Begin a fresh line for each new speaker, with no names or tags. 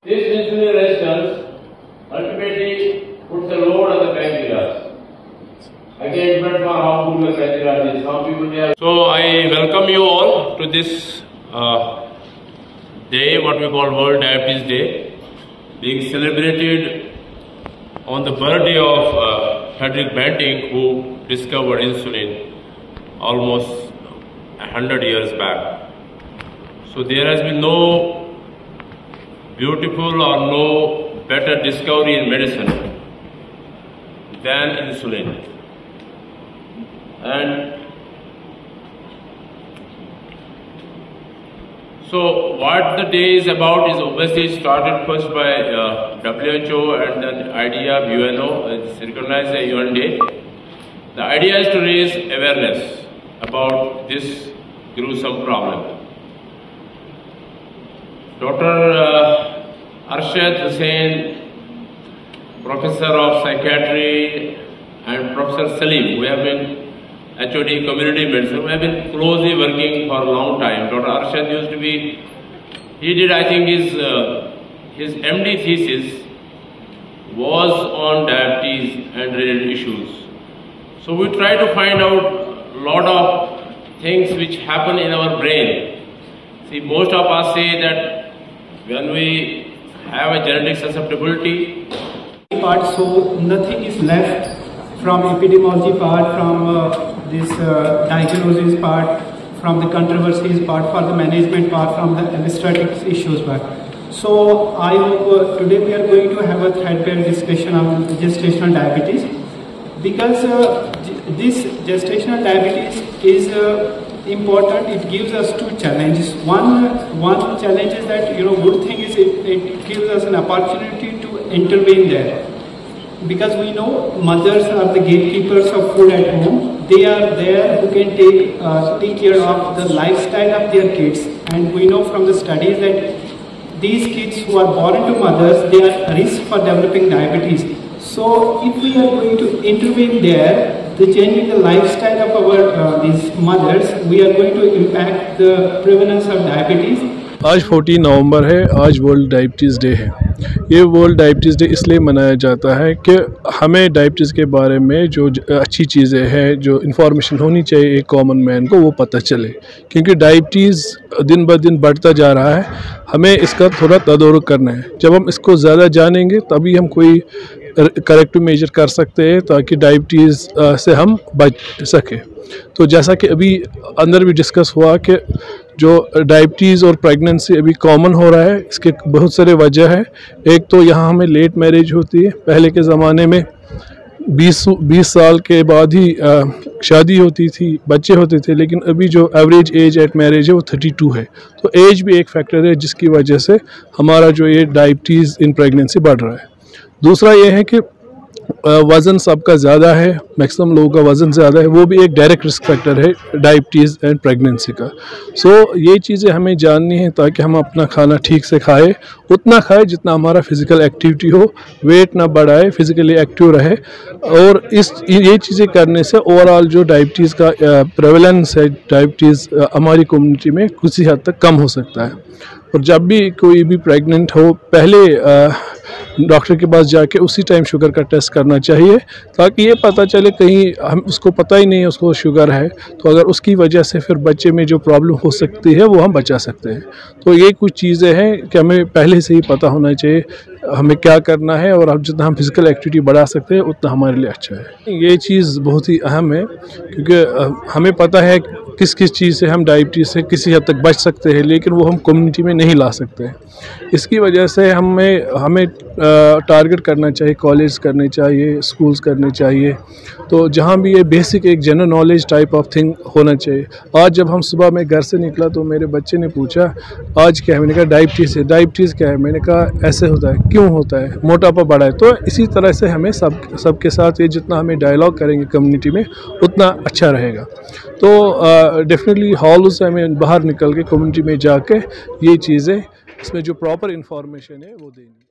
This insulin resistance ultimately puts a load on the pancreas. Again, it depends on how good the pancreas is. Some people they are. So I welcome you all to this day, what we call World Diabetes Day, being celebrated on the birthday of Frederick Banting, who discovered insulin almost 100 years back. So there has been no beautiful or no better discovery in medicine than insulin. And so what the day is about is obviously started first by WHO, and then idea of UNO, it's recognized as UN Day. The idea is to raise awareness about this gruesome problem. Dr. Arshad Hussain, Professor of Psychiatry, and Professor Salim, who have been HOD Community Medicine, who have been closely working for a long time. Dr. Arshad used to be, he did, I think, his MD thesis was on diabetes and related issues. So we try to find out a lot of things which happen in our brain. See, most of us say that when we have a genetic susceptibility,
so nothing is left from epidemiology part, from this diagnosis part, from the controversies part, for the management part, from the administrative issues part. So I hope today we are going to have a threadbare discussion on gestational diabetes, because this gestational diabetes is important. It gives us two challenges. One challenge is that, good thing is it gives us an opportunity to intervene there, because we know mothers are the gatekeepers of food at home. They are there who can take care of the lifestyle of their kids, and we know from the studies that these kids who are born to mothers, they are at risk for developing diabetes. So if we are going to intervene there, the changing the lifestyle of our these mothers, we are going to impact the prevalence of diabetes.
आज 14 नवंबर है, आज world diabetes day है। ये world diabetes day इसलिए मनाया जाता है कि हमें डायबिटीज़ के बारे में जो अच्छी चीज़ें हैं, जो इन्फॉर्मेशन होनी चाहिए एक कॉमन मैन को, वो पता चले, क्योंकि डायबिटीज़ दिन ब दिन बढ़ता जा रहा है। हमें इसका थोड़ा तदारुक करना है। जब हम इसको ज़्यादा जानेंगे तभी हम कोई करेक्टिव मेजर कर सकते हैं, ताकि डायबिटीज़ से हम बच सकें। तो जैसा कि अभी अंदर भी डिस्कस हुआ कि जो डायबिटीज़ और प्रेगनेंसी अभी कॉमन हो रहा है, इसके बहुत सारे वजह है। एक तो यहाँ हमें लेट मैरिज होती है। पहले के ज़माने में 20 साल के बाद ही शादी होती थी, बच्चे होते थे, लेकिन अभी जो एवरेज एज एट मैरिज है वो 32 है। तो एज भी एक फैक्टर है जिसकी वजह से हमारा जो ये डायबिटीज़ इन प्रेगनेंसी बढ़ रहा है। दूसरा ये है कि वज़न सबका ज़्यादा है, मैक्सिमम लोगों का वज़न ज़्यादा है, वो भी एक डायरेक्ट रिस्क फैक्टर है डायबिटीज़ एंड प्रेगनेंसी का। सो ये चीज़ें हमें जाननी है, ताकि हम अपना खाना ठीक से खाएं, उतना खाएं जितना हमारा फिज़िकल एक्टिविटी हो, वेट ना बढ़ाए, फिज़िकली एक्टिव रहे। और ये चीज़ें करने से ओवरऑल जो डायबिटीज़ का प्रेवलेंस है डायबिटीज़ हमारी कम्युनिटी में कुछ हद तक कम हो सकता है। और जब भी कोई भी प्रेग्नेंट हो, पहले डॉक्टर के पास जाके उसी टाइम शुगर का टेस्ट करना चाहिए, ताकि ये पता चले कहीं हम उसको पता ही नहीं है उसको शुगर है, तो अगर उसकी वजह से फिर बच्चे में जो प्रॉब्लम हो सकती है वो हम बचा सकते हैं। तो ये कुछ चीज़ें हैं कि हमें पहले से ही पता होना चाहिए हमें क्या करना है, और अब जितना हम फिज़िकल एक्टिविटी बढ़ा सकते हैं उतना हमारे लिए अच्छा है। ये चीज़ बहुत ही अहम है, क्योंकि हमें पता है किस किस चीज़ से हम डायबिटीज़ से किसी हद तक बच सकते हैं, लेकिन वो हम कम्युनिटी में नहीं ला सकते हैं। इसकी वजह से हमें टारगेट करना चाहिए, कॉलेज करने चाहिए, स्कूल्स करने चाहिए, तो जहाँ भी ये बेसिक एक general knowledge type of thing होना चाहिए। आज जब हम सुबह में घर से निकला तो मेरे बच्चे ने पूछा आज क्या है, मैंने कहा डायबिटीज़ है। डायबिटीज़ क्या है? मैंने कहा ऐसे होता है। क्यों होता है? मोटापा बढ़ा है। तो इसी तरह से हमें सबके साथ ये जितना हमें डायलॉग करेंगे कम्युनिटी में उतना अच्छा रहेगा। तो डेफिनेटली हॉल से हमें बाहर निकल के कम्युनिटी में जाके ये चीज़ें, इसमें जो प्रॉपर इन्फॉर्मेशन है वो देंगे।